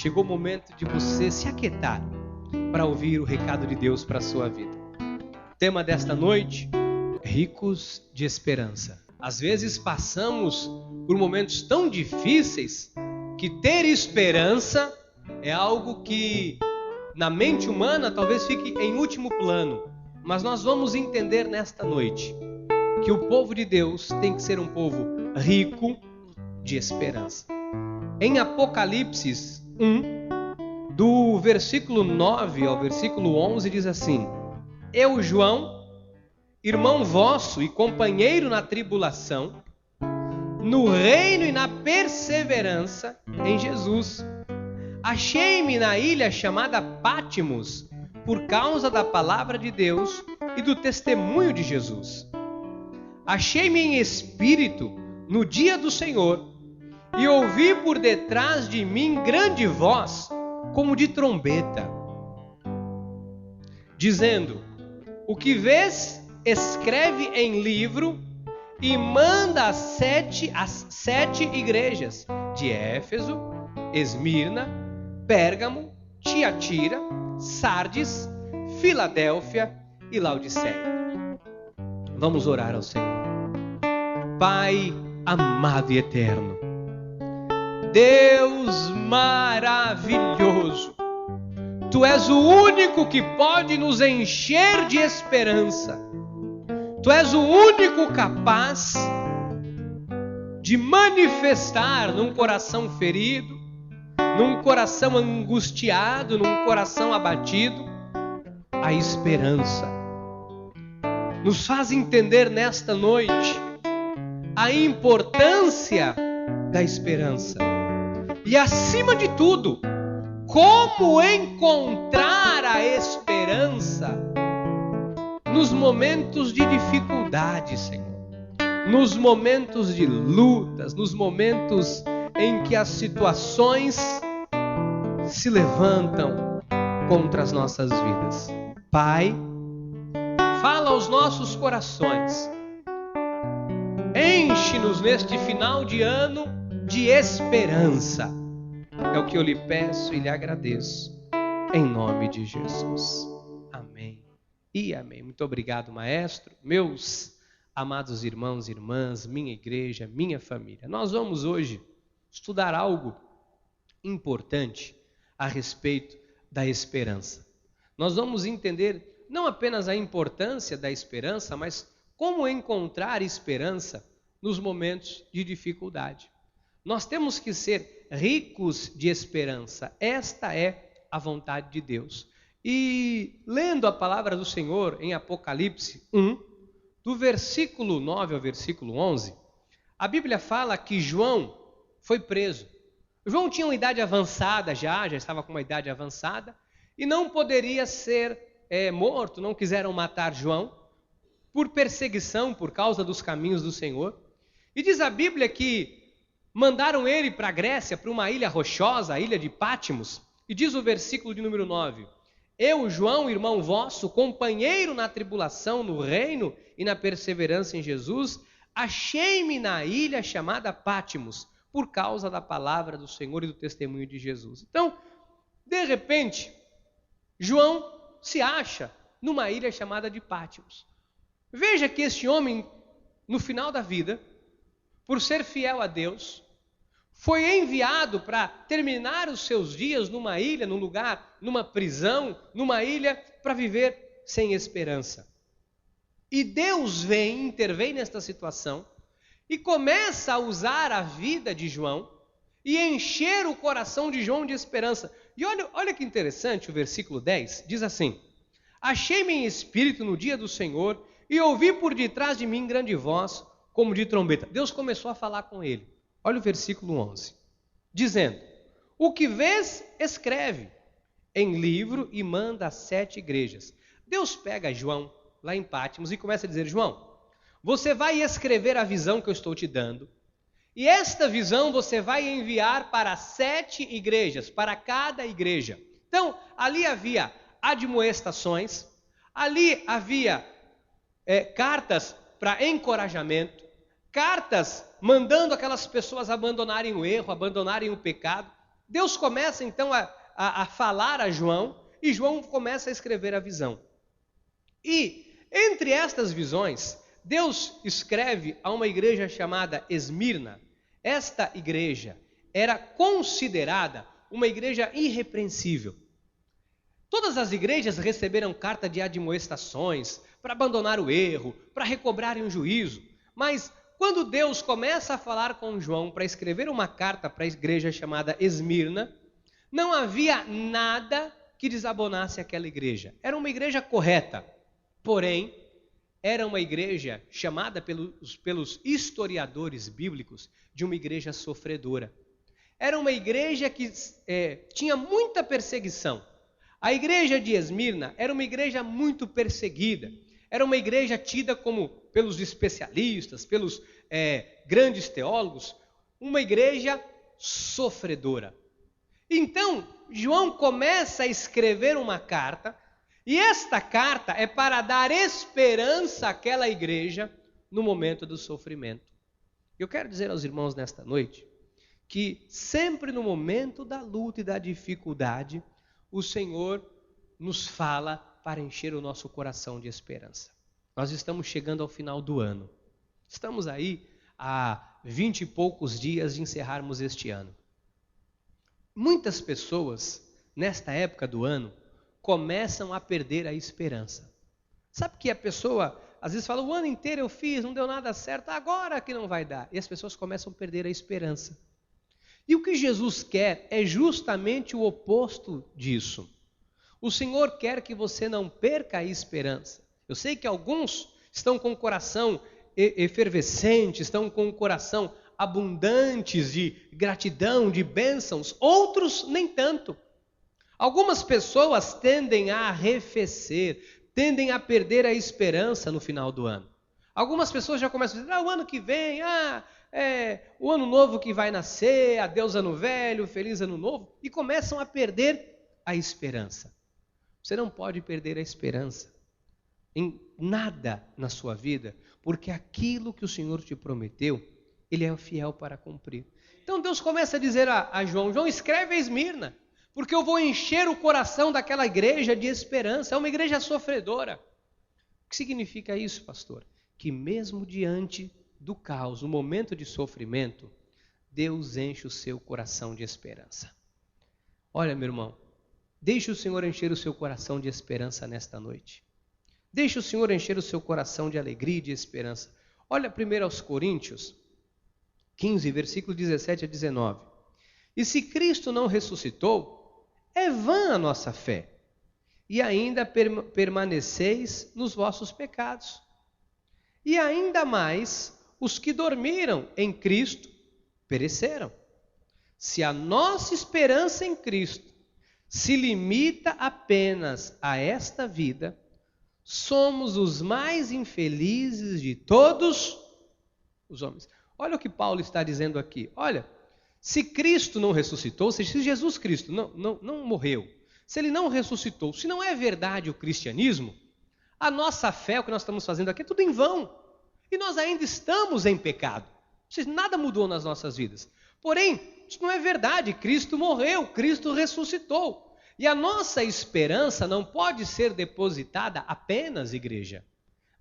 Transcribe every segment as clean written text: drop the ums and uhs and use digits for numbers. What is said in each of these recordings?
chegou o momento de você se aquietar para ouvir o recado de Deus para a sua vida. O tema desta noite: ricos de esperança. Às vezes passamos por momentos tão difíceis que ter esperança é algo que na mente humana talvez fique em último plano. Mas nós vamos entender nesta noite que o povo de Deus tem que ser um povo rico de esperança. Em Apocalipse 1, do versículo 9 ao versículo 11, diz assim: Eu, João, irmão vosso e companheiro na tribulação, no reino e na perseverança em Jesus, achei-me na ilha chamada Pátimos, por causa da palavra de Deus e do testemunho de Jesus. Achei-me em espírito no dia do Senhor, e ouvi por detrás de mim grande voz, como de trombeta, dizendo: O que vês, escreve em livro e manda às sete igrejas de Éfeso, Esmirna, Pérgamo, Tiatira, Sardes, Filadélfia e Laodiceia. Vamos orar ao Senhor. Pai amado e eterno, Deus maravilhoso, Tu és o único que pode nos encher de esperança. Tu és o único capaz de manifestar num coração ferido, num coração angustiado, num coração abatido, a esperança. Nos faz entender nesta noite a importância da esperança. E acima de tudo, como encontrar a esperança nos momentos de dificuldade, Senhor. Nos momentos de lutas, nos momentos em que as situações se levantam contra as nossas vidas. Pai, fala aos nossos corações. Enche-nos neste final de ano de esperança. É o que eu lhe peço e lhe agradeço, em nome de Jesus. Amém e amém. Muito obrigado, maestro. Meus amados irmãos e irmãs, minha igreja, minha família. Nós vamos hoje estudar algo importante a respeito da esperança. Nós vamos entender não apenas a importância da esperança, mas como encontrar esperança nos momentos de dificuldade. Nós temos que ser ricos de esperança. Esta é a vontade de Deus. E lendo a palavra do Senhor em Apocalipse 1, do versículo 9 ao versículo 11, a Bíblia fala que João foi preso. João tinha uma idade avançada já estava com uma idade avançada, e não poderia ser morto, não quiseram matar João, por perseguição, por causa dos caminhos do Senhor. E diz a Bíblia que mandaram ele para a Grécia, para uma ilha rochosa, a ilha de Pátimos, e diz o versículo de número 9: Eu, João, irmão vosso, companheiro na tribulação, no reino e na perseverança em Jesus, achei-me na ilha chamada Pátimos, por causa da palavra do Senhor e do testemunho de Jesus. Então, de repente, João se acha numa ilha chamada de Pátimos. Veja que este homem, no final da vida, por ser fiel a Deus, foi enviado para terminar os seus dias numa ilha, num lugar, numa prisão, numa ilha, para viver sem esperança. E Deus intervém nesta situação e começa a usar a vida de João e encher o coração de João de esperança. E olha que interessante, o versículo 10 diz assim: Achei-me em espírito no dia do Senhor e ouvi por detrás de mim grande voz, como de trombeta. Deus começou a falar com ele. Olha o versículo 11, dizendo: O que vês, escreve em livro e manda às 7 igrejas. Deus pega João lá em Pátimos e começa a dizer: João, você vai escrever a visão que eu estou te dando, e esta visão você vai enviar para 7 igrejas, para cada igreja. Então, ali havia admoestações, ali havia cartas para encorajamento, cartas mandando aquelas pessoas abandonarem o erro, abandonarem o pecado. Deus começa então a falar a João, e João começa a escrever a visão. E entre estas visões, Deus escreve a uma igreja chamada Esmirna. Esta igreja era considerada uma igreja irrepreensível. Todas as igrejas receberam carta de admoestações para abandonar o erro, para recobrarem o juízo. Mas quando Deus começa a falar com João para escrever uma carta para a igreja chamada Esmirna, não havia nada que desabonasse aquela igreja. Era uma igreja correta, porém, era uma igreja chamada pelos historiadores bíblicos de uma igreja sofredora. Era uma igreja que tinha muita perseguição. A igreja de Esmirna era uma igreja muito perseguida. Era uma igreja tida como, pelos especialistas, pelos grandes teólogos, uma igreja sofredora. Então, João começa a escrever uma carta, e esta carta é para dar esperança àquela igreja no momento do sofrimento. Eu quero dizer aos irmãos nesta noite, que sempre no momento da luta e da dificuldade, o Senhor nos fala para encher o nosso coração de esperança. Nós estamos chegando ao final do ano. Estamos aí há 20 e poucos dias de encerrarmos este ano. Muitas pessoas, nesta época do ano, começam a perder a esperança. Sabe que a pessoa, às vezes fala, o ano inteiro eu fiz, não deu nada certo, agora que não vai dar. E as pessoas começam a perder a esperança. E o que Jesus quer é justamente o oposto disso. O Senhor quer que você não perca a esperança. Eu sei que alguns estão com o coração efervescente, estão com o coração abundantes de gratidão, de bênçãos, outros nem tanto. Algumas pessoas tendem a arrefecer, tendem a perder a esperança no final do ano. Algumas pessoas já começam a dizer, o ano que vem, o ano novo que vai nascer, adeus ano velho, feliz ano novo, e começam a perder a esperança. Você não pode perder a esperança em nada na sua vida, porque aquilo que o Senhor te prometeu, Ele é fiel para cumprir. Então Deus começa a dizer a João, João, escreve a Esmirna, porque eu vou encher o coração daquela igreja de esperança. É uma igreja sofredora. O que significa isso, pastor? Que mesmo diante do caos, no momento de sofrimento, Deus enche o seu coração de esperança. Olha, meu irmão, deixe o Senhor encher o seu coração de esperança nesta noite. Deixe o Senhor encher o seu coração de alegria e de esperança. Olha primeiro aos Coríntios 15, versículo 17 a 19. E se Cristo não ressuscitou, é vã a nossa fé, e ainda permaneceis nos vossos pecados. E ainda mais, os que dormiram em Cristo pereceram. Se a nossa esperança em Cristo se limita apenas a esta vida, somos os mais infelizes de todos os homens. Olha o que Paulo está dizendo aqui. Olha, se Cristo não ressuscitou, ou seja, se Jesus Cristo não morreu, se Ele não ressuscitou, se não é verdade o cristianismo, a nossa fé, o que nós estamos fazendo aqui, é tudo em vão. E nós ainda estamos em pecado. Ou seja, nada mudou nas nossas vidas. Porém, isso não é verdade. Cristo morreu, Cristo ressuscitou. E a nossa esperança não pode ser depositada apenas, igreja,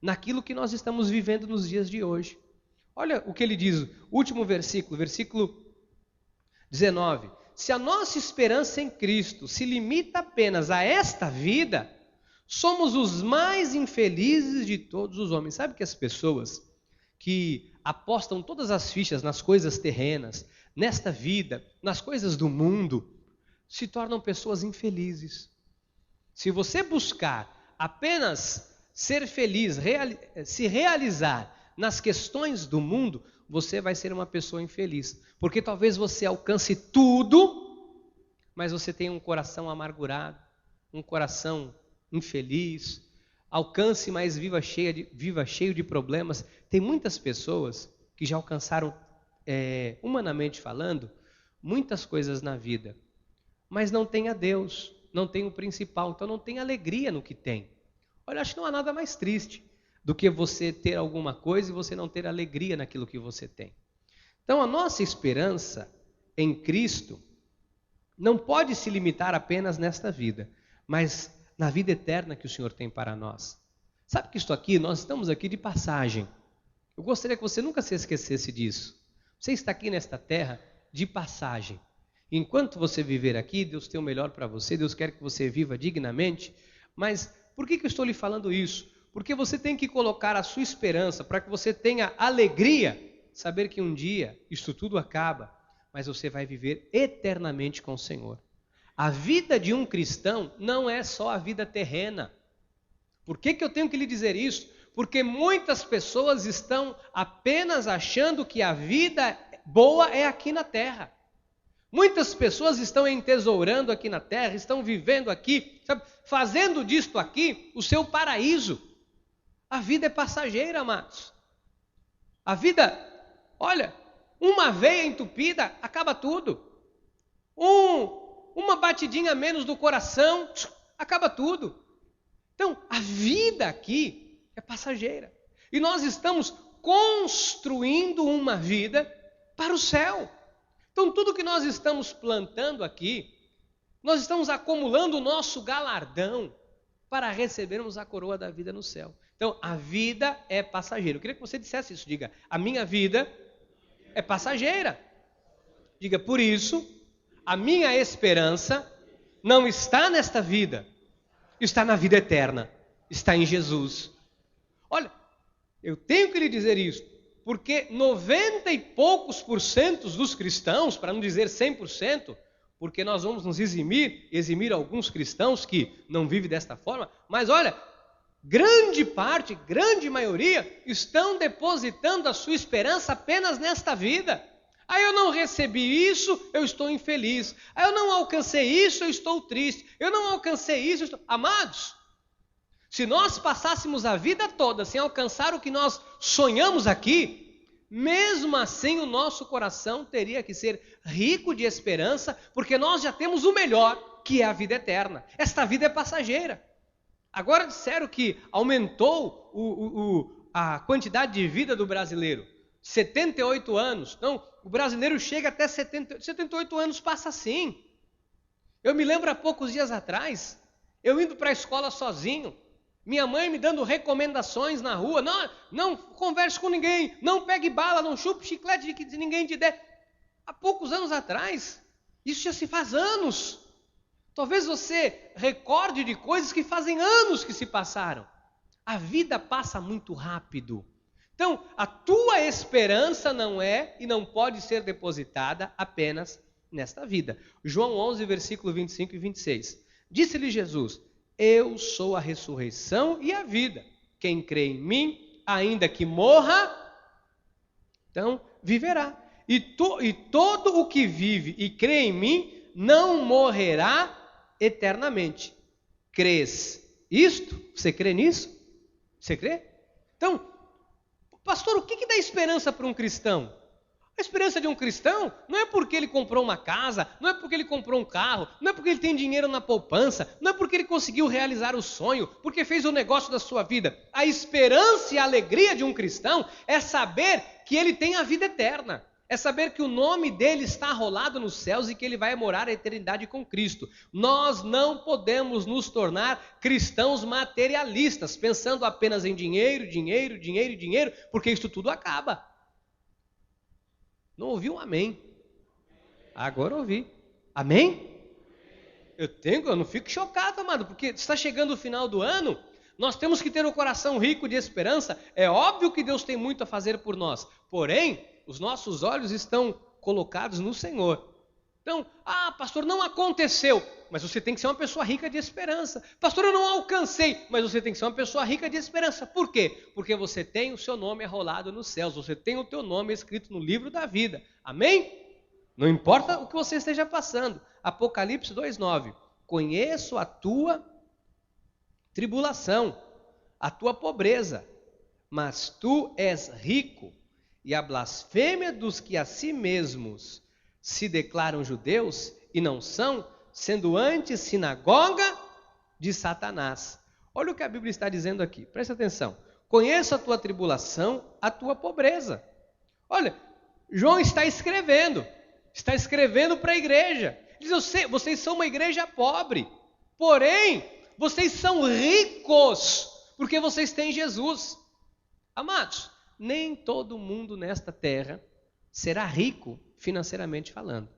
naquilo que nós estamos vivendo nos dias de hoje. Olha o que ele diz, último versículo, versículo 19. Se a nossa esperança em Cristo se limita apenas a esta vida, somos os mais infelizes de todos os homens. Sabe que as pessoas que apostam todas as fichas nas coisas terrenas, nesta vida, nas coisas do mundo, se tornam pessoas infelizes. Se você buscar apenas ser feliz, se realizar nas questões do mundo, você vai ser uma pessoa infeliz. Porque talvez você alcance tudo, mas você tenha um coração amargurado, um coração infeliz, alcance, mas viva cheio de problemas. Tem muitas pessoas que já alcançaram, humanamente falando, muitas coisas na vida, mas não tem a Deus, não tem o principal, então não tem alegria no que tem. Olha, acho que não há nada mais triste do que você ter alguma coisa e você não ter alegria naquilo que você tem. Então a nossa esperança em Cristo não pode se limitar apenas nesta vida, mas na vida eterna que o Senhor tem para nós. Sabe que isto aqui, nós estamos aqui de passagem. Eu gostaria que você nunca se esquecesse disso. Você está aqui nesta terra de passagem. Enquanto você viver aqui, Deus tem o melhor para você, Deus quer que você viva dignamente. Mas por que eu estou lhe falando isso? Porque você tem que colocar a sua esperança para que você tenha alegria, saber que um dia isso tudo acaba, mas você vai viver eternamente com o Senhor. A vida de um cristão não é só a vida terrena. Por que eu tenho que lhe dizer isso? Porque muitas pessoas estão apenas achando que a vida boa é aqui na terra. Muitas pessoas estão entesourando aqui na terra, estão vivendo aqui, sabe, fazendo disto aqui o seu paraíso. A vida é passageira, amados. A vida, olha, uma veia entupida, acaba tudo. Uma batidinha menos do coração, acaba tudo. Então, a vida aqui é passageira. E nós estamos construindo uma vida para o céu. Então, tudo que nós estamos plantando aqui, nós estamos acumulando o nosso galardão para recebermos a coroa da vida no céu. Então, a vida é passageira. Eu queria que você dissesse isso. Diga, a minha vida é passageira. Diga, por isso, a minha esperança não está nesta vida. Está na vida eterna. Está em Jesus. Olha, eu tenho que lhe dizer isso. Porque 90 e poucos % dos cristãos, para não dizer 100%, porque nós vamos nos eximir alguns cristãos que não vivem desta forma, mas olha, grande parte, grande maioria, estão depositando a sua esperança apenas nesta vida. Ah, eu não recebi isso, eu estou infeliz. Ah, eu não alcancei isso, eu estou triste. Eu não alcancei isso, eu estou... Amados, se nós passássemos a vida toda sem alcançar o que nós sonhamos aqui, mesmo assim o nosso coração teria que ser rico de esperança, porque nós já temos o melhor, que é a vida eterna. Esta vida é passageira. Agora disseram que aumentou a quantidade de vida do brasileiro. 78 anos. Então, o brasileiro chega até 78 anos, passa assim. Eu me lembro há poucos dias atrás, eu indo para a escola sozinho, minha mãe me dando recomendações na rua, não converse com ninguém, não pegue bala, não chupe chiclete de ninguém te der. Há poucos anos atrás, isso já se faz anos. Talvez você recorde de coisas que fazem anos que se passaram. A vida passa muito rápido. Então, a tua esperança não é e não pode ser depositada apenas nesta vida. João 11, versículo 25 e 26. Disse-lhe Jesus, eu sou a ressurreição e a vida. Quem crê em mim, ainda que morra, então viverá. E todo o que vive e crê em mim, não morrerá eternamente. Crês isto? Você crê nisso? Você crê? Então, pastor, o que dá esperança para um cristão? A esperança de um cristão não é porque ele comprou uma casa, não é porque ele comprou um carro, não é porque ele tem dinheiro na poupança, não é porque ele conseguiu realizar o sonho, porque fez o negócio da sua vida. A esperança e a alegria de um cristão é saber que ele tem a vida eterna. É saber que o nome dele está arrolado nos céus e que ele vai morar a eternidade com Cristo. Nós não podemos nos tornar cristãos materialistas, pensando apenas em dinheiro, dinheiro, dinheiro, dinheiro, porque isso tudo acaba. Não ouvi um amém? Agora ouvi. Amém? Eu não fico chocado, amado, porque está chegando o final do ano, nós temos que ter um coração rico de esperança. É óbvio que Deus tem muito a fazer por nós, porém, os nossos olhos estão colocados no Senhor. Então, pastor, não aconteceu, mas você tem que ser uma pessoa rica de esperança. Pastor, eu não alcancei, mas você tem que ser uma pessoa rica de esperança. Por quê? Porque você tem o seu nome arrolado nos céus, você tem o teu nome escrito no livro da vida. Amém? Não importa o que você esteja passando. Apocalipse 2:9. Conheço a tua tribulação, a tua pobreza, mas tu és rico. E a blasfêmia dos que a si mesmos se declaram judeus e não são, sendo antes sinagoga de Satanás. Olha o que a Bíblia está dizendo aqui, presta atenção. Conheço a tua tribulação, a tua pobreza. Olha, João está escrevendo para a igreja. Diz, eu sei, vocês são uma igreja pobre, porém, vocês são ricos, porque vocês têm Jesus. Amados, nem todo mundo nesta terra será rico financeiramente falando.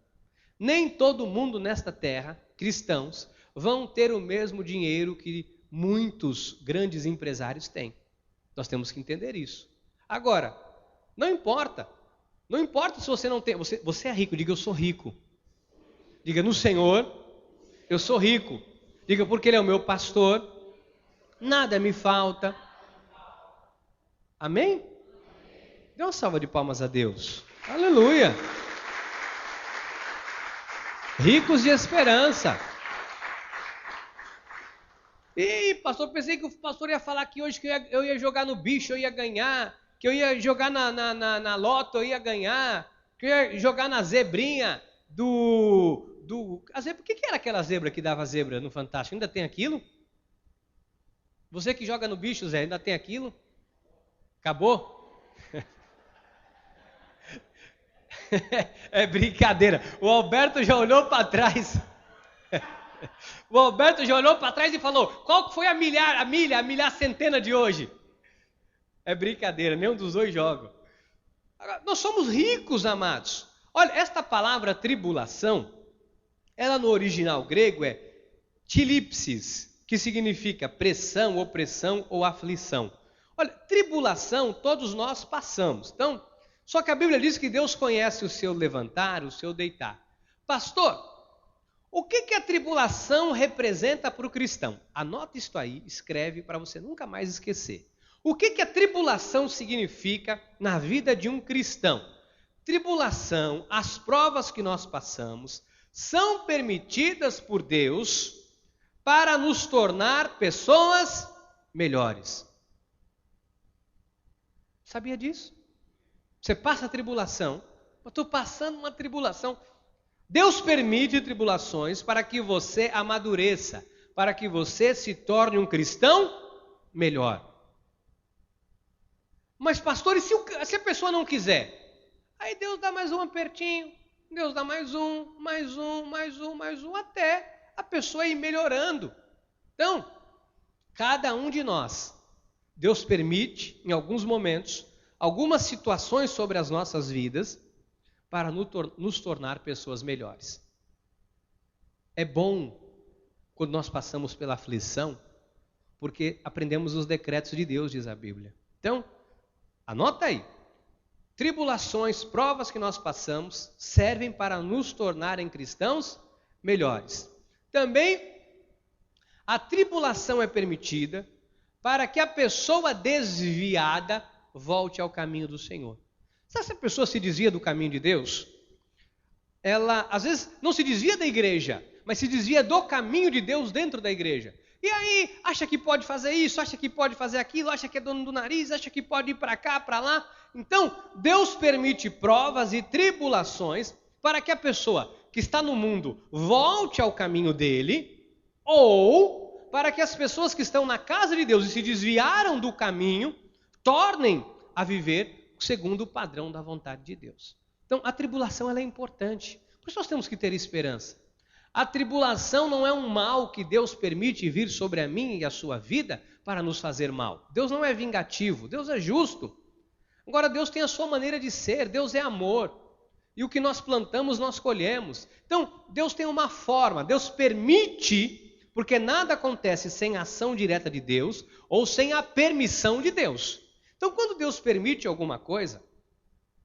Nem todo mundo nesta terra, cristãos, vão ter o mesmo dinheiro que muitos grandes empresários têm. Nós temos que entender isso. Agora, não importa se você não tem, você é rico, diga eu sou rico. Diga no Senhor, eu sou rico. Diga porque Ele é o meu pastor, nada me falta. Amém? Dê uma salva de palmas a Deus. Aleluia. Ricos de esperança. Ih, pastor, pensei que o pastor ia falar aqui hoje que eu ia jogar no bicho, eu ia ganhar, que eu ia jogar na loto, eu ia ganhar, que eu ia jogar na zebrinha a zebra, o que era aquela zebra que dava zebra no Fantástico? Ainda tem aquilo? Você que joga no bicho, Zé, ainda tem aquilo? Acabou? É brincadeira. O Alberto já olhou para trás. O Alberto já olhou para trás e falou: qual que foi a milhar centena de hoje? É brincadeira, nenhum dos dois joga. Nós somos ricos, amados. Olha, esta palavra tribulação, ela no original grego é tilipsis, que significa pressão, opressão ou aflição. Olha, tribulação todos nós passamos. Então, só que a Bíblia diz que Deus conhece o seu levantar, o seu deitar. Pastor, o que a tribulação representa para o cristão? Anota isso aí, escreve para você nunca mais esquecer. O que a tribulação significa na vida de um cristão? Tribulação, as provas que nós passamos, são permitidas por Deus para nos tornar pessoas melhores. Sabia disso? Você passa a tribulação, eu estou passando uma tribulação. Deus permite tribulações para que você amadureça, para que você se torne um cristão melhor. Mas pastor, e se a pessoa não quiser? Aí Deus dá mais um apertinho, Deus dá mais um, até a pessoa ir melhorando. Então, cada um de nós, Deus permite, em alguns momentos, algumas situações sobre as nossas vidas, para nos tornar pessoas melhores. É bom quando nós passamos pela aflição, porque aprendemos os decretos de Deus, diz a Bíblia. Então, anota aí. Tribulações, provas que nós passamos, servem para nos tornarem cristãos melhores. Também, a tribulação é permitida para que a pessoa desviada volte ao caminho do Senhor. Sabe se a pessoa se desvia do caminho de Deus? Ela, às vezes, não se desvia da igreja, mas se desvia do caminho de Deus dentro da igreja. E aí, acha que pode fazer isso, acha que pode fazer aquilo, acha que é dono do nariz, acha que pode ir para cá, para lá. Então, Deus permite provas e tribulações para que a pessoa que está no mundo volte ao caminho dele, ou para que as pessoas que estão na casa de Deus e se desviaram do caminho, tornem a viver segundo o padrão da vontade de Deus. Então, a tribulação ela é importante. Por isso nós temos que ter esperança. A tribulação não é um mal que Deus permite vir sobre a mim e a sua vida para nos fazer mal. Deus não é vingativo, Deus é justo. Agora, Deus tem a sua maneira de ser, Deus é amor. E o que nós plantamos, nós colhemos. Então, Deus tem uma forma, Deus permite, porque nada acontece sem a ação direta de Deus ou sem a permissão de Deus. Então, quando Deus permite alguma coisa,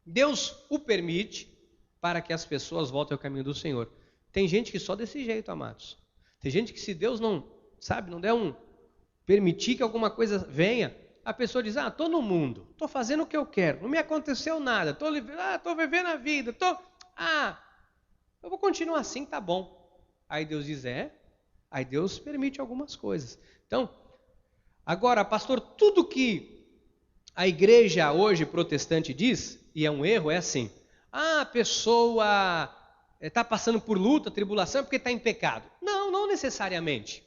Deus o permite para que as pessoas voltem ao caminho do Senhor. Tem gente que só desse jeito, amados. Tem gente que se Deus não der permitir que alguma coisa venha, a pessoa diz, estou no mundo, estou fazendo o que eu quero, não me aconteceu nada, estou vivendo a vida, eu vou continuar assim, tá bom. Aí Deus diz, aí Deus permite algumas coisas. Então, agora, pastor, tudo que a igreja hoje protestante diz, e é um erro, é assim, a pessoa está passando por luta, tribulação, porque está em pecado. Não, não necessariamente.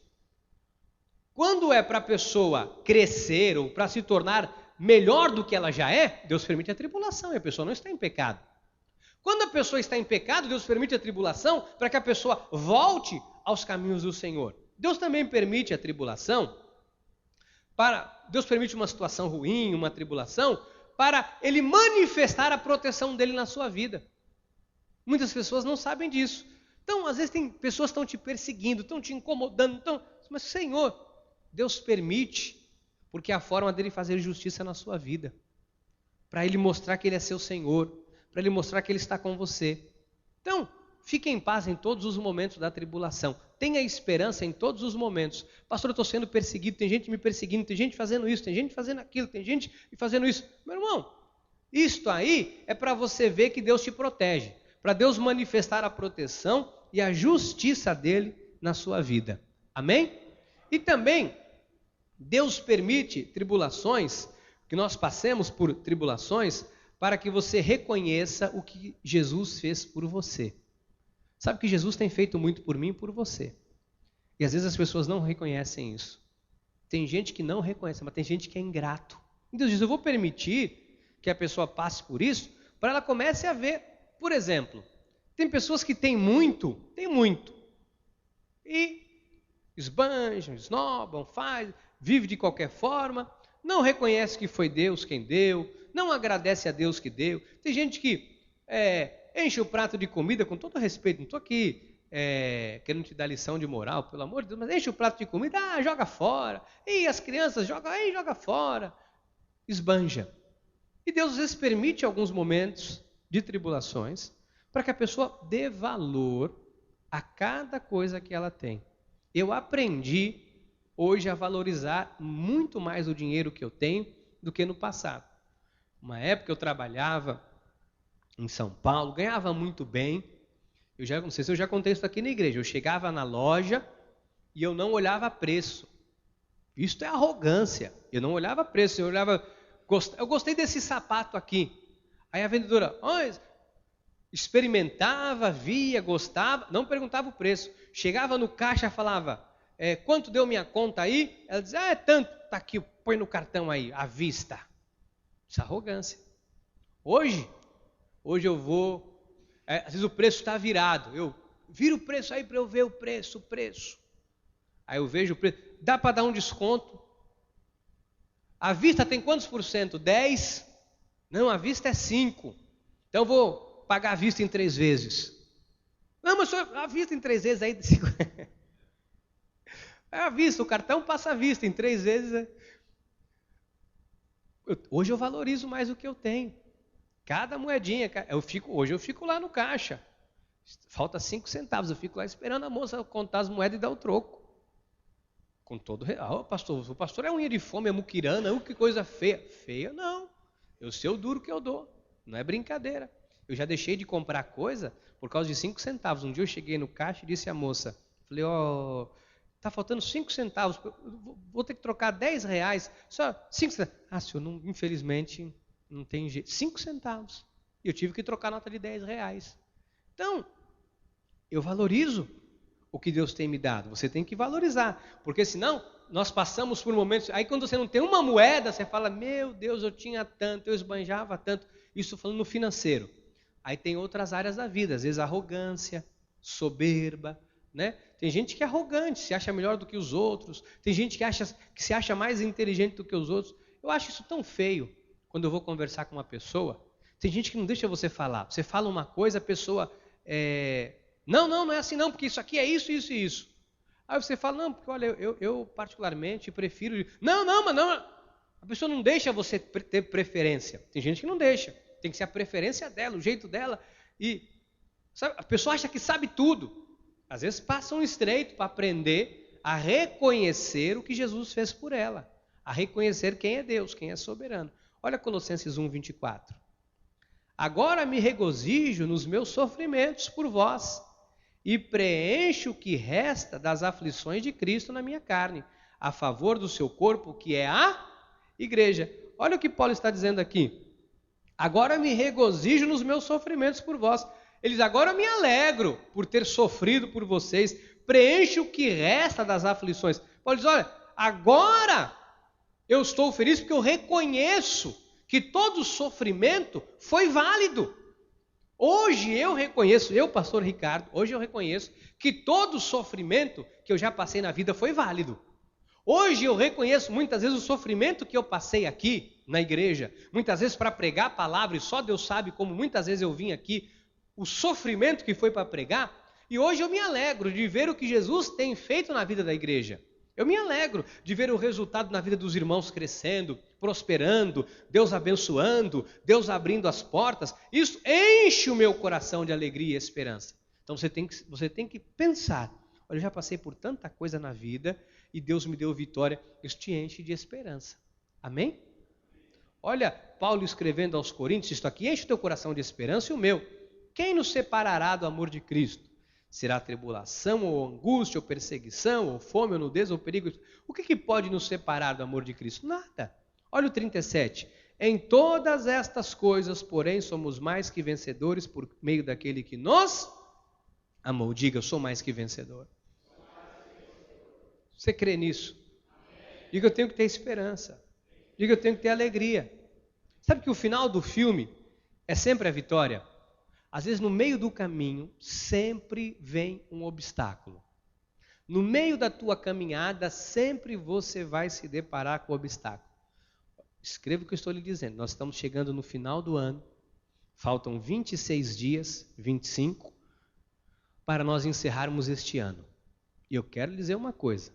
Quando é para a pessoa crescer ou para se tornar melhor do que ela já é, Deus permite a tribulação e a pessoa não está em pecado. Quando a pessoa está em pecado, Deus permite a tribulação para que a pessoa volte aos caminhos do Senhor. Deus também permite a tribulação Deus permite uma situação ruim, uma tribulação, para Ele manifestar a proteção dEle na sua vida. Muitas pessoas não sabem disso. Então, às vezes tem pessoas que estão te perseguindo, estão te incomodando, mas Senhor, Deus permite, porque é a forma dEle fazer justiça na sua vida. Para Ele mostrar que Ele é seu Senhor, para Ele mostrar que Ele está com você. Então, fique em paz em todos os momentos da tribulação. Tenha esperança em todos os momentos. Pastor, eu estou sendo perseguido, tem gente me perseguindo, tem gente fazendo isso, tem gente fazendo aquilo, tem gente fazendo isso. Meu irmão, isto aí é para você ver que Deus te protege, para Deus manifestar a proteção e a justiça dele na sua vida. Amém? E também, Deus permite tribulações, que nós passemos por tribulações, para que você reconheça o que Jesus fez por você. Sabe que Jesus tem feito muito por mim e por você. E às vezes as pessoas não reconhecem isso. Tem gente que não reconhece, mas tem gente que é ingrato. E Deus diz, eu vou permitir que a pessoa passe por isso, para ela comece a ver. Por exemplo, tem pessoas que têm muito, e esbanjam, esnobam, vive de qualquer forma, não reconhece que foi Deus quem deu, não agradece a Deus que deu. Tem gente que enche o prato de comida, com todo respeito, não estou aqui querendo te dar lição de moral, pelo amor de Deus, mas enche o prato de comida, joga fora, e as crianças joga fora, esbanja. E Deus às vezes permite alguns momentos de tribulações, para que a pessoa dê valor a cada coisa que ela tem. Eu aprendi hoje a valorizar muito mais o dinheiro que eu tenho do que no passado. Uma época eu trabalhava em São Paulo, ganhava muito bem. Não sei se eu já contei isso aqui na igreja. Eu chegava na loja e eu não olhava preço. Isso é arrogância. Eu não olhava preço, eu gostei desse sapato aqui. Aí a vendedora, experimentava, via, gostava, não perguntava o preço. Chegava no caixa, falava, quanto deu minha conta aí? Ela dizia, é tanto, tá aqui, põe no cartão aí, à vista. Isso é arrogância. Hoje eu vou, às vezes o preço está virado, eu viro o preço aí para eu ver o preço. Aí eu vejo o preço, dá para dar um desconto. A vista tem quantos por cento? 10? Não, a vista é 5. Então eu vou pagar a vista em 3 vezes. Não, mas a vista em 3 vezes aí... É a vista, o cartão passa a vista em 3 vezes. Hoje eu valorizo mais o que eu tenho. Cada moedinha, hoje eu fico lá no caixa. Falta 5 centavos, eu fico lá esperando a moça contar as moedas e dar o troco. Com todo real, o pastor é unha de fome, é muquirana, que coisa feia. Feia não, eu sei o duro que eu dou, não é brincadeira. Eu já deixei de comprar coisa por causa de 5 centavos. Um dia eu cheguei no caixa e disse à moça, falei, está faltando 5 centavos, vou ter que trocar 10 reais, só 5 centavos. Senhor, não, infelizmente não tem jeito. 5 centavos. E eu tive que trocar a nota de 10 reais. Então, eu valorizo o que Deus tem me dado. Você tem que valorizar, porque senão nós passamos por momentos, aí quando você não tem uma moeda, você fala, meu Deus, eu tinha tanto, eu esbanjava tanto. Isso falando no financeiro. Aí tem outras áreas da vida, às vezes arrogância, soberba, né? Tem gente que é arrogante, se acha melhor do que os outros. Tem gente que se acha mais inteligente do que os outros. Eu acho isso tão feio quando eu vou conversar com uma pessoa. Tem gente que não deixa você falar. Você fala uma coisa, a pessoa... Não é assim não, porque isso aqui é isso, isso e isso. Aí você fala, não, porque olha, eu particularmente prefiro... Mas não. A pessoa não deixa você ter preferência. Tem gente que não deixa. Tem que ser a preferência dela, o jeito dela. E sabe, a pessoa acha que sabe tudo. Às vezes passa um estreito para aprender a reconhecer o que Jesus fez por ela. A reconhecer quem é Deus, quem é soberano. Olha Colossenses 1, 24. Agora me regozijo nos meus sofrimentos por vós e preencho o que resta das aflições de Cristo na minha carne, a favor do seu corpo, que é a igreja. Olha o que Paulo está dizendo aqui. Agora me regozijo nos meus sofrimentos por vós. Eles agora me alegro por ter sofrido por vocês. Preencho o que resta das aflições. Paulo diz, olha, agora eu estou feliz porque eu reconheço que todo sofrimento foi válido. Hoje eu reconheço, eu, pastor Ricardo, hoje eu reconheço que todo sofrimento que eu já passei na vida foi válido. Hoje eu reconheço muitas vezes o sofrimento que eu passei aqui na igreja, muitas vezes para pregar a palavra, e só Deus sabe como muitas vezes eu vim aqui, o sofrimento que foi para pregar, e hoje eu me alegro de ver o que Jesus tem feito na vida da igreja. Eu me alegro de ver o resultado na vida dos irmãos crescendo, prosperando, Deus abençoando, Deus abrindo as portas. Isso enche o meu coração de alegria e esperança. Então você tem que pensar, olha, eu já passei por tanta coisa na vida e Deus me deu vitória. Isso te enche de esperança. Amém? Olha, Paulo escrevendo aos Coríntios, isto aqui enche o teu coração de esperança e o meu. Quem nos separará do amor de Cristo? Será tribulação, ou angústia, ou perseguição, ou fome, ou nudez, ou perigo? O que pode nos separar do amor de Cristo? Nada. Olha o 37. Em todas estas coisas, porém, somos mais que vencedores por meio daquele que nos amou. Diga, eu sou mais que vencedor. Você crê nisso? Diga, eu tenho que ter esperança. Diga, eu tenho que ter alegria. Sabe que o final do filme é sempre a vitória? Às vezes, no meio do caminho, sempre vem um obstáculo. No meio da tua caminhada, sempre você vai se deparar com o obstáculo. Escreva o que eu estou lhe dizendo. Nós estamos chegando no final do ano. Faltam 26 dias, 25, para nós encerrarmos este ano. E eu quero lhe dizer uma coisa.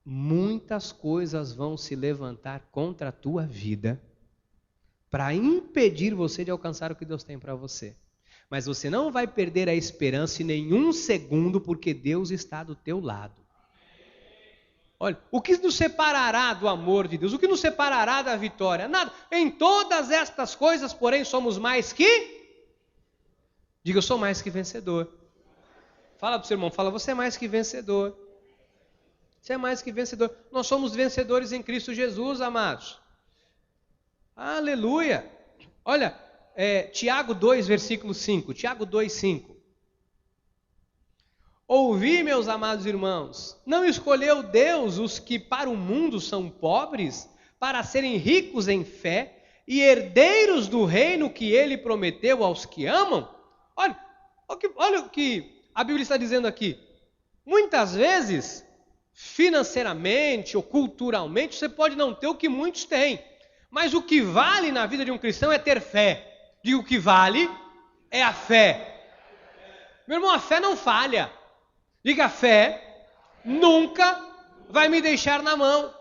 Muitas coisas vão se levantar contra a tua vida para impedir você de alcançar o que Deus tem para você. Mas você não vai perder a esperança em nenhum segundo, porque Deus está do teu lado. Olha, o que nos separará do amor de Deus? O que nos separará da vitória? Nada. Em todas estas coisas, porém, somos mais que... Diga, eu sou mais que vencedor. Fala para o seu irmão, fala, você é mais que vencedor. Você é mais que vencedor. Nós somos vencedores em Cristo Jesus, amados. Aleluia! Olha, Tiago 2, versículo 5. Tiago 2, 5. Ouvi, meus amados irmãos, não escolheu Deus os que para o mundo são pobres, para serem ricos em fé e herdeiros do reino que ele prometeu aos que amam? Olha o que a Bíblia está dizendo aqui. Muitas vezes, financeiramente ou culturalmente, você pode não ter o que muitos têm. Mas o que vale na vida de um cristão é ter fé. Digo, o que vale é a fé. Meu irmão, a fé não falha. Diga, a fé nunca vai me deixar na mão.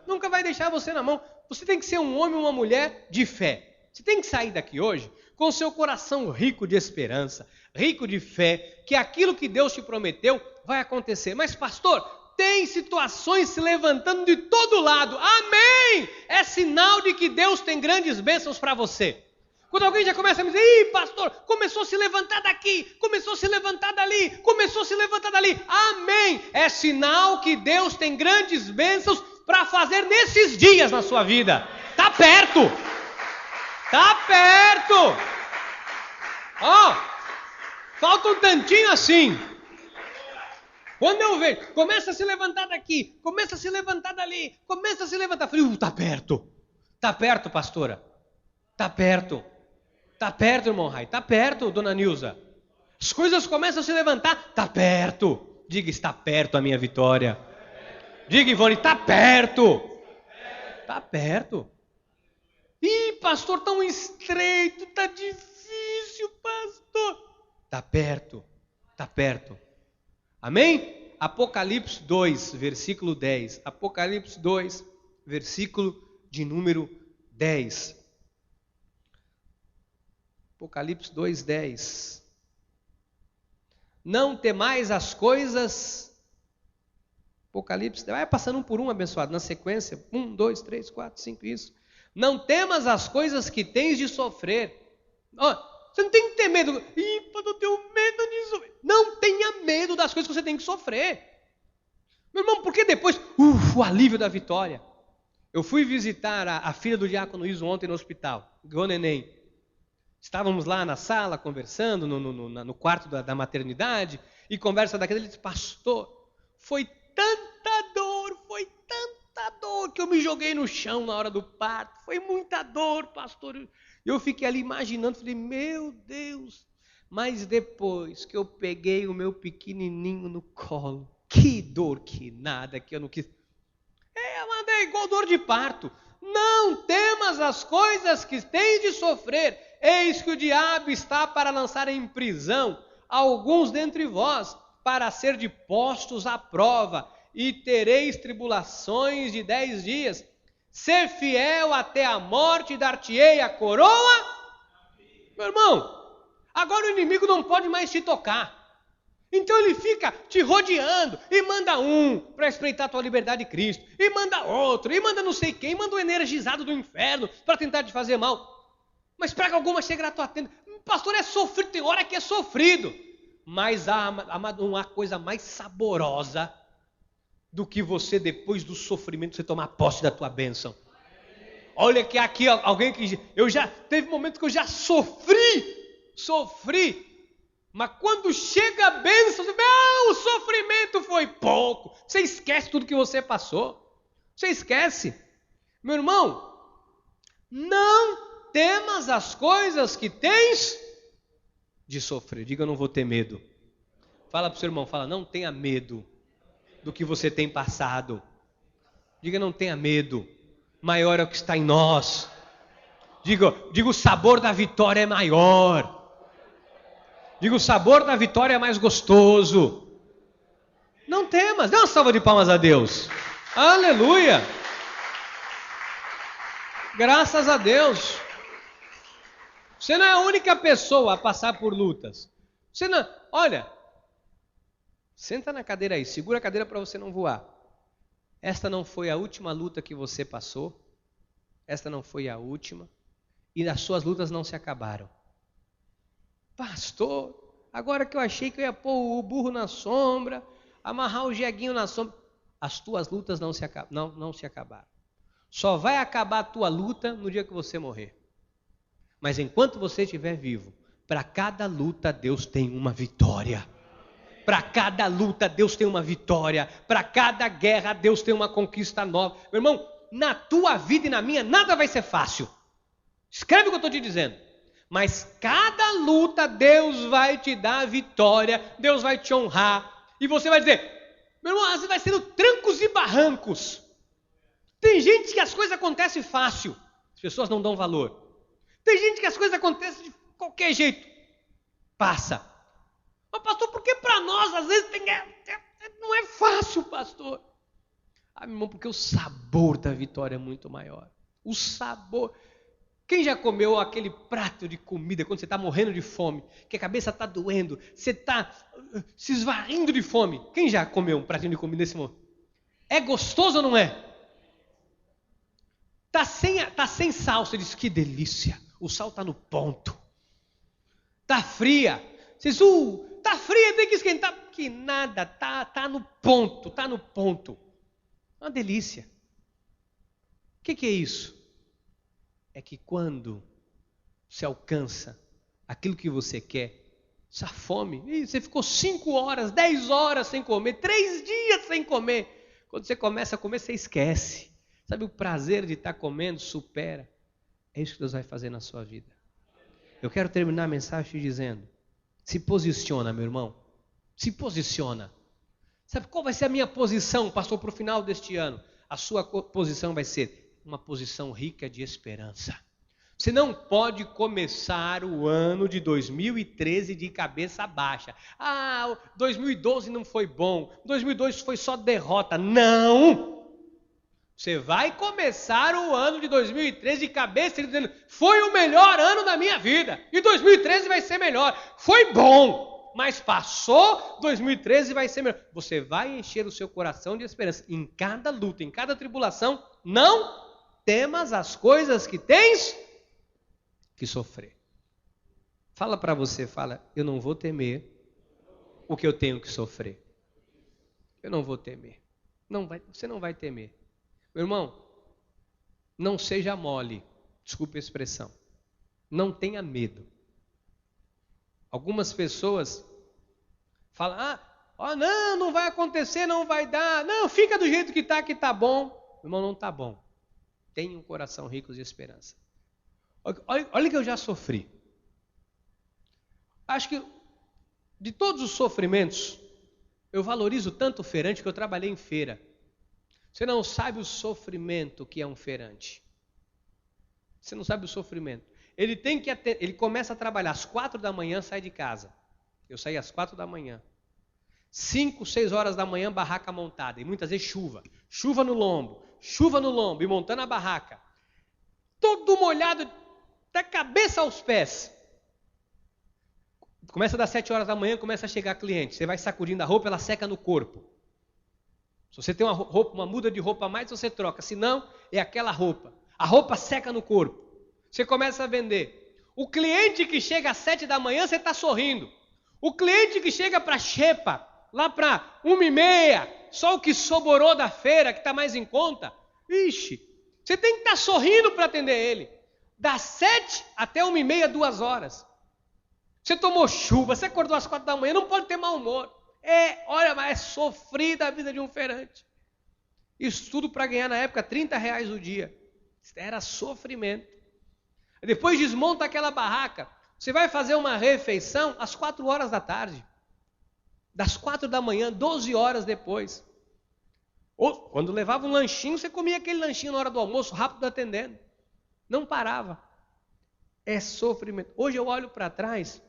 Nunca vai deixar você na mão. Você tem que ser um homem ou uma mulher de fé. Você tem que sair daqui hoje com o seu coração rico de esperança, rico de fé, que aquilo que Deus te prometeu vai acontecer. Mas, pastor, tem situações se levantando de todo lado. Amém! É sinal de que Deus tem grandes bênçãos para você. Quando alguém já começa a me dizer, ih, pastor, começou a se levantar daqui, começou a se levantar dali, começou a se levantar dali. Amém! É sinal que Deus tem grandes bênçãos para fazer nesses dias na sua vida. Está perto! Está perto! Falta um tantinho assim. Quando eu vejo, começa a se levantar daqui, começa a se levantar dali, começa a se levantar. Falei, está perto. Está perto, pastora. Está perto. Está perto, irmão Rai. Está perto, dona Nilza. As coisas começam a se levantar. Está perto. Diga, está perto a minha vitória. Diga, Ivone, está perto. Está perto. Ih, pastor, tão estreito, está difícil, pastor. Está perto. Está perto. Amém? Apocalipse 2, versículo 10. Apocalipse 2, versículo de número 10. Apocalipse 2, 10. Não temais as coisas... Apocalipse, vai passando um por um, abençoado, na sequência. 1, 2, 3, 4, 5, isso. Não temas as coisas que tens de sofrer. Você não tem que ter medo. Ih, eu tenho medo disso. Não tenha medo das coisas que você tem que sofrer. Meu irmão, porque depois, o alívio da vitória. Eu fui visitar a filha do diácono Iso ontem no hospital, igual neném. Estávamos lá na sala conversando, no quarto da maternidade, e conversa daquele, ele disse, pastor, foi tanta dor, foi tanta tanta dor que eu me joguei no chão na hora do parto. Foi muita dor, pastor. Eu fiquei ali imaginando, falei, meu Deus. Mas depois que eu peguei o meu pequenininho no colo, que dor que nada, que eu não quis. Amanda, é igual dor de parto. Não temas as coisas que tens de sofrer. Eis que o diabo está para lançar em prisão alguns dentre vós, para ser de postos à prova, e tereis tribulações de 10 dias. Ser fiel até a morte, dar-te-ei a coroa. Meu irmão, agora o inimigo não pode mais te tocar. Então ele fica te rodeando e manda um para espreitar a tua liberdade de Cristo, e manda outro, e manda não sei quem, manda um energizado do inferno para tentar te fazer mal. Mas praga alguma chegará à tua tenda. Pastor, é sofrido, tem hora que é sofrido. Mas não há coisa mais saborosa do que você, depois do sofrimento, você tomar posse da tua bênção. Olha que aqui alguém que teve momentos que eu já sofri. Mas quando chega a bênção, o sofrimento foi pouco. Você esquece tudo que você passou. Você esquece. Meu irmão, não temas as coisas que tens de sofrer. Diga, eu não vou ter medo. Fala para o seu irmão, não tenha medo do que você tem passado. Diga, não tenha medo. Maior é o que está em nós. Diga, o sabor da vitória é maior. Diga, o sabor da vitória é mais gostoso. Não temas. Dê uma salva de palmas a Deus. Aleluia. Graças a Deus. Você não é a única pessoa a passar por lutas. Você não... Olha, senta na cadeira aí. Segura a cadeira para você não voar. Esta não foi a última luta que você passou. Esta não foi a última. E as suas lutas não se acabaram. Pastor, agora que eu achei que eu ia pôr o burro na sombra, amarrar o jeguinho na sombra. As tuas lutas não se acabaram. Só vai acabar a tua luta no dia que você morrer. Mas enquanto você estiver vivo, para cada luta Deus tem uma vitória. Para cada luta Deus tem uma vitória. Para cada guerra Deus tem uma conquista nova. Meu irmão, na tua vida e na minha nada vai ser fácil. Escreve o que eu estou te dizendo. Mas cada luta Deus vai te dar a vitória. Deus vai te honrar. E você vai dizer, meu irmão, às vezes vai sendo trancos e barrancos. Tem gente que as coisas acontecem fácil. As pessoas não dão valor. Tem gente que as coisas acontecem de qualquer jeito. Passa. Mas pastor, por que para nós às vezes não é fácil, pastor? Meu irmão, porque o sabor da vitória é muito maior. O sabor. Quem já comeu aquele prato de comida quando você está morrendo de fome, que a cabeça está doendo, você está se esvaindo de fome? Quem já comeu um pratinho de comida nesse momento? É gostoso ou não é? Tá sem sal, você diz, que delícia. O sal está no ponto. Tá fria. Você diz, tá fria, tem que esquentar. Que nada, tá no ponto. Uma delícia. O que é isso? É que quando você alcança aquilo que você quer, essa fome, você ficou 5 horas, 10 horas sem comer, 3 dias sem comer. Quando você começa a comer, você esquece. Sabe, o prazer de estar comendo supera. É isso que Deus vai fazer na sua vida. Eu quero terminar a mensagem te dizendo, se posiciona, meu irmão. Se posiciona. Sabe qual vai ser a minha posição, pastor, para o final deste ano? A sua posição vai ser uma posição rica de esperança. Você não pode começar o ano de 2013 de cabeça baixa. 2012 não foi bom. 2012 foi só derrota. Não! Você vai começar o ano de 2013 de cabeça dizendo, foi o melhor ano da minha vida. E 2013 vai ser melhor. Foi bom, mas passou, 2013 vai ser melhor. Você vai encher o seu coração de esperança. Em cada luta, em cada tribulação, não temas as coisas que tens que sofrer. Fala para você, eu não vou temer o que eu tenho que sofrer. Eu não vou temer. Você não vai temer. Meu irmão, não seja mole, desculpe a expressão. Não tenha medo. Algumas pessoas falam, não vai acontecer, não vai dar. Não, fica do jeito que está bom. irmão, não está bom. Tenha um coração rico de esperança. Olha que eu já sofri. Acho que de todos os sofrimentos, eu valorizo tanto o feirante que eu trabalhei em feira. Você não sabe o sofrimento que é um feirante. Você não sabe o sofrimento. Ele começa a trabalhar às 4 da manhã, sai de casa. Eu saí às 4 da manhã. 5, 6 horas da manhã, barraca montada. E muitas vezes chuva. Chuva no lombo, e montando a barraca. Todo molhado, da cabeça aos pés. Começa das 7 horas da manhã, começa a chegar cliente. Você vai sacudindo a roupa, ela seca no corpo. Se você tem uma muda de roupa a mais, você troca. Se não, é aquela roupa. A roupa seca no corpo. Você começa a vender. O cliente que chega às 7 da manhã, você está sorrindo. O cliente que chega para a xepa, lá para 1h30, só o que sobrou da feira, que está mais em conta, ixi, você tem que estar sorrindo para atender ele. Das 7 até 1h30, 2 horas. Você tomou chuva, você acordou às 4 da manhã, não pode ter mau humor. Olha, mas é sofrida a vida de um feirante. Isso tudo para ganhar na época R$30 o dia. Era sofrimento. Depois desmonta aquela barraca. Você vai fazer uma refeição às 4 horas da tarde. Das 4 da manhã, 12 horas depois. Ou, quando levava um lanchinho, você comia aquele lanchinho na hora do almoço, rápido atendendo. Não parava. É sofrimento. Hoje eu olho para trás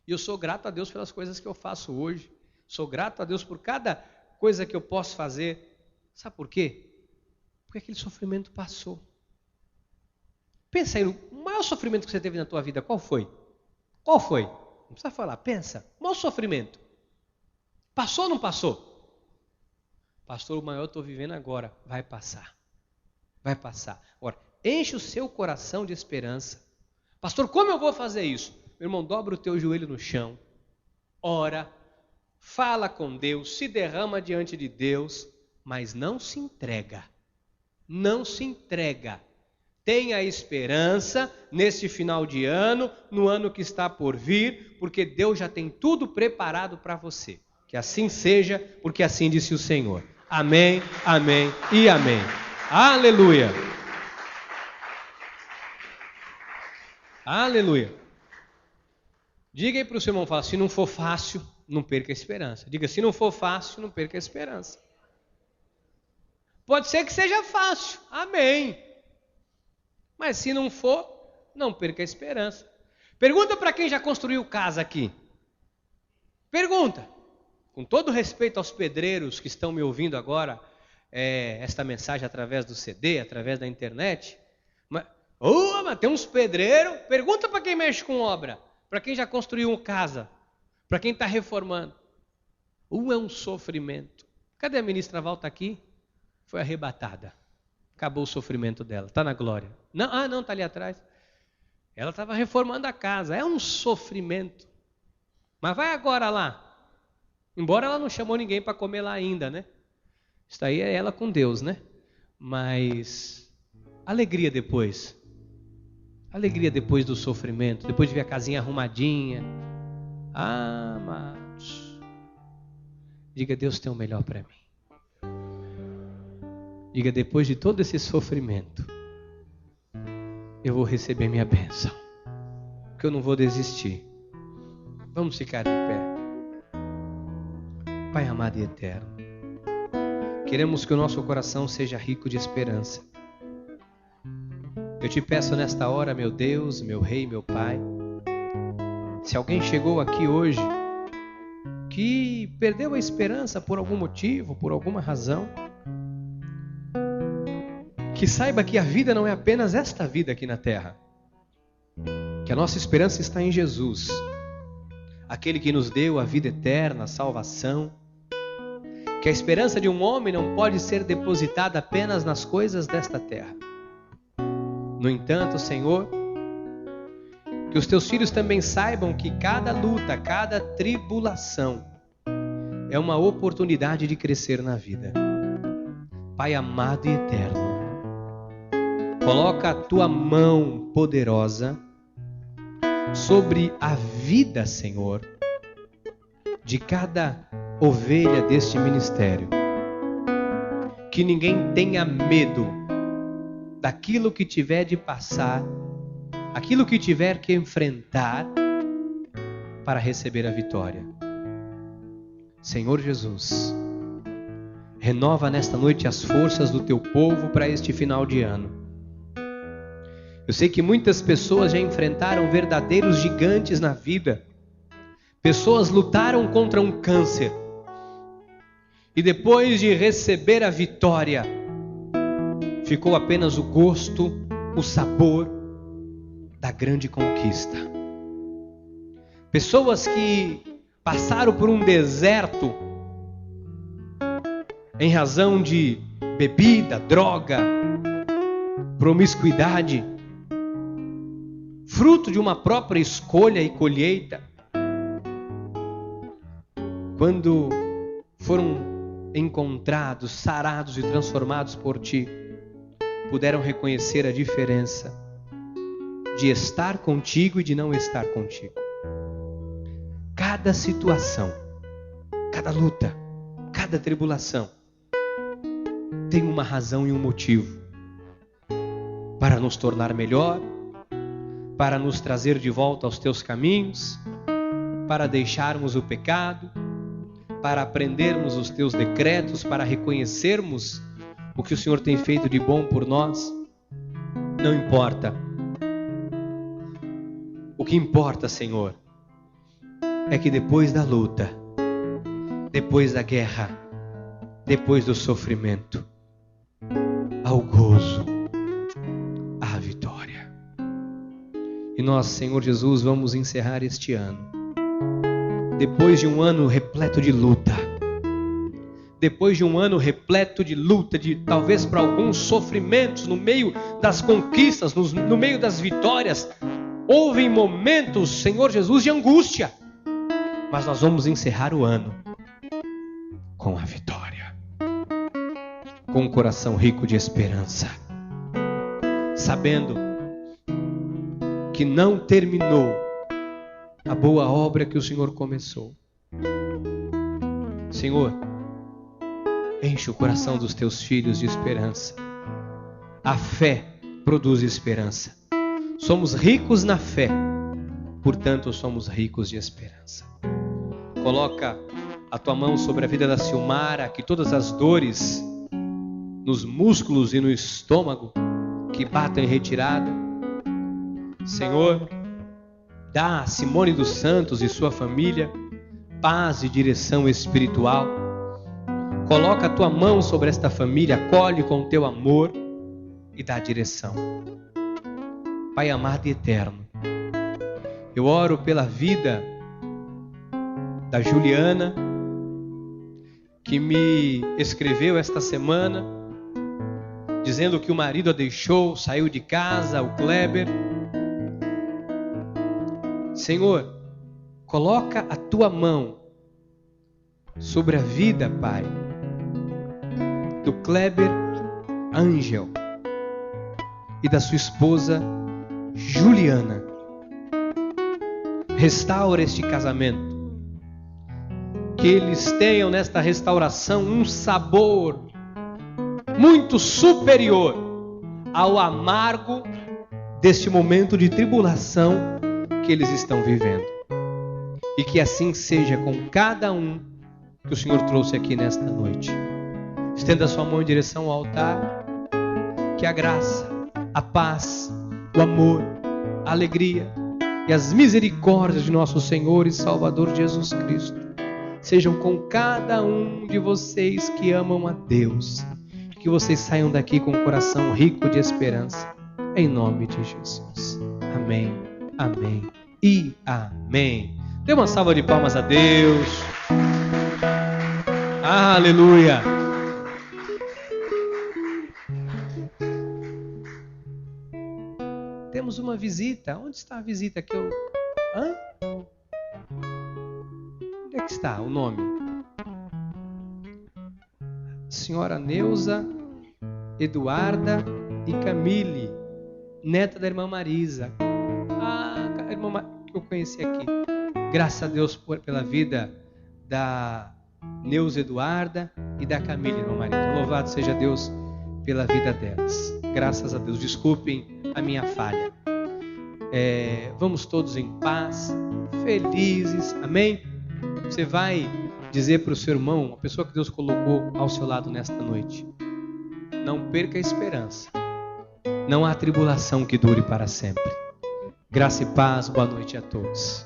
e eu sou grato a Deus pelas coisas que eu faço hoje. Sou grato a Deus por cada coisa que eu posso fazer. Sabe por quê? Porque aquele sofrimento passou. Pensa aí, o maior sofrimento que você teve na tua vida, qual foi? Qual foi? Não precisa falar, pensa. O maior sofrimento. Passou ou não passou? Pastor, o maior eu estou vivendo agora. Vai passar. Vai passar. Agora, enche o seu coração de esperança. Pastor, como eu vou fazer isso? Meu irmão, dobra o teu joelho no chão. Ora. Fala com Deus. Se derrama diante de Deus. Mas não se entrega. Não se entrega. Tenha esperança nesse final de ano, no ano que está por vir, porque Deus já tem tudo preparado para você. Que assim seja, porque assim disse o Senhor. Amém, amém e amém. Aleluia. Aleluia. Diga aí para o seu irmão, fala, se não for fácil, não perca a esperança. Diga, se não for fácil, não perca a esperança. Pode ser que seja fácil, amém. Mas se não for, não perca a esperança. Pergunta para quem já construiu casa aqui. Pergunta. Com todo respeito aos pedreiros que estão me ouvindo agora, esta mensagem através do CD, através da internet. Mas tem uns pedreiros. Pergunta para quem mexe com obra. Para quem já construiu casa. Para quem está reformando. É um sofrimento. Cadê a ministra Val? Está aqui? Foi arrebatada. Acabou o sofrimento dela. Está na glória. Não, está ali atrás. Ela estava reformando a casa. É um sofrimento. Mas vai agora lá. Embora ela não chamou ninguém para comer lá ainda, né? Isso aí é ela com Deus, né? Mas alegria depois. Alegria depois do sofrimento. Depois de ver a casinha arrumadinha. Amados. Diga, Deus tem o melhor para mim. Diga, depois de todo esse sofrimento, eu vou receber minha bênção. Porque eu não vou desistir. Vamos ficar de pé. Pai amado e eterno, queremos que o nosso coração seja rico de esperança. Eu te peço nesta hora, meu Deus, meu Rei, meu Pai, se alguém chegou aqui hoje que perdeu a esperança por algum motivo, por alguma razão, que saiba que a vida não é apenas esta vida aqui na terra, que a nossa esperança está em Jesus, aquele que nos deu a vida eterna, a salvação, que a esperança de um homem não pode ser depositada apenas nas coisas desta terra. No entanto, Senhor, que os teus filhos também saibam que cada luta, cada tribulação é uma oportunidade de crescer na vida. Pai amado e eterno, coloca a tua mão poderosa sobre a vida, Senhor, de cada ovelha deste ministério. que ninguém tenha medo daquilo que tiver de passar, aquilo que tiver que enfrentar para receber a vitória. Senhor Jesus, renova nesta noite as forças do teu povo para este final de ano. Eu sei que muitas pessoas já enfrentaram verdadeiros gigantes na vida. Pessoas lutaram contra um câncer. E depois de receber a vitória, ficou apenas o gosto, o sabor da grande conquista. Pessoas que passaram por um deserto em razão de bebida, droga, promiscuidade, fruto de uma própria escolha e colheita. Quando foram encontrados, sarados e transformados por ti, puderam reconhecer a diferença de estar contigo e de não estar contigo. Cada situação, cada luta, cada tribulação tem uma razão e um motivo para nos tornar melhor, para nos trazer de volta aos teus caminhos, para deixarmos o pecado, para aprendermos os teus decretos, para reconhecermos o que o Senhor tem feito de bom por nós. Não importa. O que importa, Senhor, é que depois da luta, depois da guerra, depois do sofrimento, há o gozo, há a vitória. E nós, Senhor Jesus, vamos encerrar este ano. Depois de um ano repleto de luta, depois de um ano repleto de luta, de talvez para alguns sofrimentos, no meio das conquistas, no meio das vitórias, houve momentos, Senhor Jesus, de angústia. Mas nós vamos encerrar o ano com a vitória, com um coração rico de esperança, sabendo que não terminou a boa obra que o Senhor começou. Senhor, enche o coração dos teus filhos de esperança. A fé produz esperança. Somos ricos na fé, portanto somos ricos de esperança. Coloca a tua mão sobre a vida da Silmara, que todas as dores nos músculos e no estômago que batem em retirada, Senhor, dá a Simone dos Santos e sua família paz e direção espiritual. Coloca a tua mão sobre esta família, acolhe com o teu amor e dá direção. Pai amado e eterno, eu oro pela vida da Juliana, que me escreveu esta semana, dizendo que o marido a deixou, saiu de casa, o Kleber. Senhor, coloca a tua mão sobre a vida, Pai, do Kleber Angel e da sua esposa Juliana. Restaura este casamento. Que eles tenham nesta restauração um sabor muito superior ao amargo deste momento de tribulação que eles estão vivendo. E que assim seja com cada um que o Senhor trouxe aqui nesta noite. Estenda a sua mão em direção ao altar. Que a graça, a paz, o amor, a alegria e as misericórdias de nosso Senhor e Salvador Jesus Cristo sejam com cada um de vocês que amam a Deus. Que vocês saiam daqui com um coração rico de esperança. Em nome de Jesus. Amém, amém e amém. Dê uma salva de palmas a Deus. Aleluia. Temos uma visita. Onde está a visita que eu... Onde é que está o nome? Senhora Neuza, Eduarda e Camille, neta da irmã Marisa. A irmã que eu conheci aqui. Graças a Deus pela vida da Neuza Eduarda e da Camila, irmão marido. Louvado seja Deus pela vida delas. Graças a Deus. Desculpem a minha falha. Vamos todos em paz, felizes. Amém? Você vai dizer para o seu irmão, a pessoa que Deus colocou ao seu lado nesta noite: não perca a esperança. Não há tribulação que dure para sempre. Graça e paz, boa noite a todos.